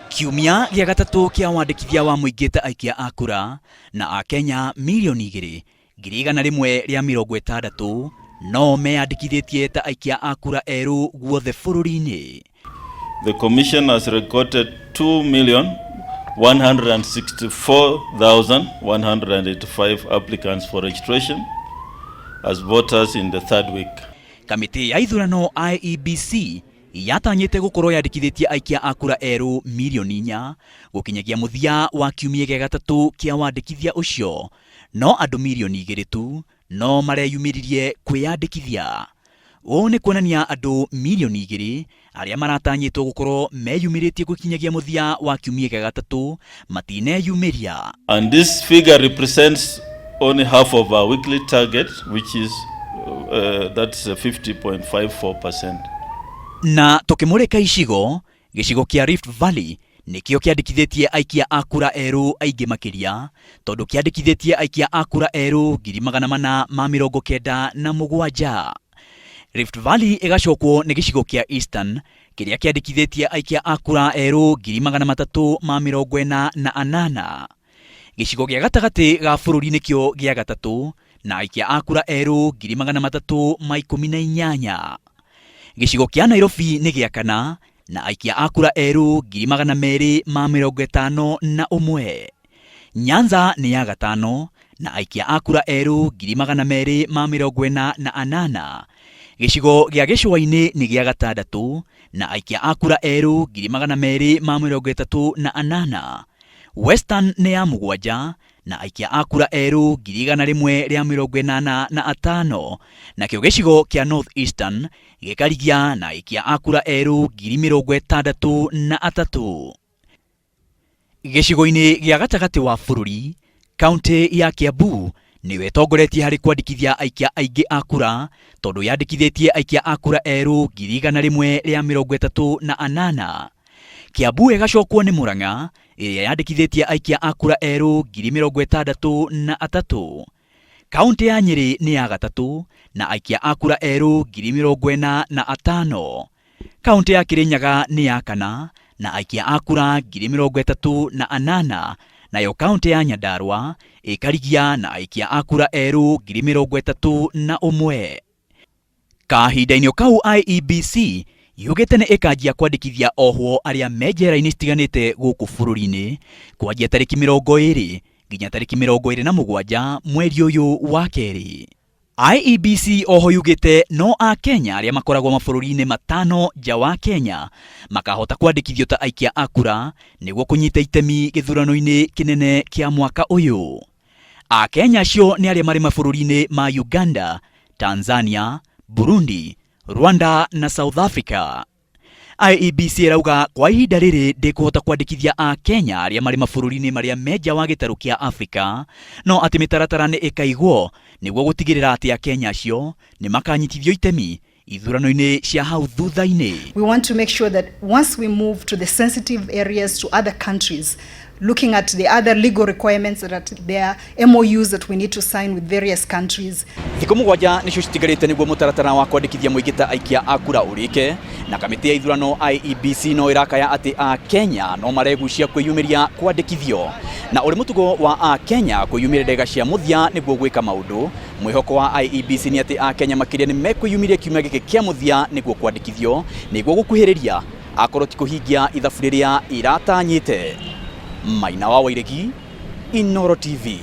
Kiumia gĩa gatatũ kĩa wandĩkithia wa mũingĩ ta aikia a kura na Akenya milioni 2,160 no meyandĩkithĩtie ta aikia a kura erũ guothe bũrũri-inĩ. The commission has recorded 2,164,185 applicants for registration as voters in the third week. Kamĩtĩ ya ithurano IEBC yatanyĩte gũkorwo yandĩkithĩtie aikia a kura erũ milioni 4 gũkinyagia mũthia wa kiumia gĩa gatatũ kĩa wandĩkithia ũcio, no andũ milioni 2 tu no mareyumĩririe kwĩyandĩkithia. Ũũ nĩ kuonania andũ milioni 2 arĩa maratanyĩtwo gũkorwo meyumĩrĩtie gũkinyagia mũthia wa kiumia gĩa gatatũ matineyumĩria. And this figure represents only half of our weekly target, which is that's 50.54%. Na tũkĩmũrĩka gĩcigo kĩa Rift Valley nĩkĩo kĩandĩkithĩtie aikia a kura erũ aingĩ makĩria, tondũ kĩandĩkithĩtie aikia a kura erũ 497. Rift Valley ĩgacokwo nĩ gĩcigo kĩa Eastern kĩrĩa kĩandĩkithĩtie aikia a kura erũ 348. Gĩcigo gĩa gatagatĩ ga bũrũri nĩkĩo gĩa gatatũ na aikia a kura erũ 318. Gĩcigo kĩa Nairobi nĩ gĩa kana na aikia a kura erũ 251. Nyanza nĩ ya gatano na aikia a kura erũ 248. Gĩcigo gĩa gĩcũa-inĩ nĩ gĩa gatandatũ na aikia a kura erũ 238. Western nĩ ya 7 na aikia a kura erũ 185. Nakĩo gĩcigo kĩa North Eastern gĩkarigia na aikia a kura erũ 63. Gĩcigo-inĩ gĩa gatagatĩ wa bũrũri, kaunti ya Kiambu nĩwe ĩtongoretie harĩ kwandĩkithia aikia aingĩ a kura, tondũ yandĩkithĩtie aikia a kura erũ 138. Kiambu ĩgacokwo nĩ Murang'a ĩrĩa yandĩkithĩtie aikia a kura erũ 63. Kaunti ya Nyeri nĩ ya gatatũ na aikia a kura erũ 45. Kaunti ya Kirinyaga nĩ ya kana na aikia a kura 38. Nayo kaunti ya Nyandarua ĩkarigia na aikia a kura erũ 31. Kahinda-inĩ kau IEBC yugĩte nĩ ĩkanjia kwandĩkithia ohwo arĩa me njera-inĩ citiganĩte gũkũ bũrũri-inĩ kwanjia tarĩki 20 nginya tarĩki 27 mweri ũyũ wa kerĩ. IEBC oho yugĩte no Akenya arĩa makoragwo mabũrũri-inĩ matano nja wa Kenya makahota kwandĩkithio ta aikia a kura nĩguo kũnyita itemi gĩthurano-inĩ kĩnene kĩa mwaka ũyũ. Akenya acio nĩ arĩa marĩ mabũrũri-inĩ ma Uganda, Tanzania, Burundi, Rwanda na South Africa. IEBC ĩrauga kwa ihinda rĩrĩ ndĩkũhota kwandĩkithia Akenya arĩa marĩ mabũrũri-inĩ marĩa me nja wa gĩtarũ kĩa Africa, no atĩ mĩtaratara nĩ ĩkaigwo nĩguo gũtigĩrĩra atĩ Akenya acio nĩ makanyitithio itemi ithurano-inĩ cia hau thutha-inĩ. We want to make sure that once we move to the sensitive areas to other countries, looking at the other legal requirements that there are MOUs that we need to sign with various countries. Thikũ 7 nĩcio citigarĩte nĩguo mũtaratara wa kwandĩkithia mũingĩ ta aikia a kura ũrĩke, na kamĩtĩ ya ithurano IEBC no ĩrakaya atĩ Akenya no maregucia kwĩyumĩria kwandĩkithio. Na ũrĩ mũtugo wa Akenya kwĩyumĩria ndega cia mũthia nĩguo gwĩka maũndũ. Mwĩhoko wa IEBC nĩ atĩ Akenya makĩria nĩ mekwĩyumĩria kiumia gĩkĩ kĩa mũthia nĩguo kwandĩkithio, nĩguo gũkuhĩrĩria akorwo ti kũhingia ithabu rĩrĩa iratanyĩte. Maina wa Wairegi, Inooro TV.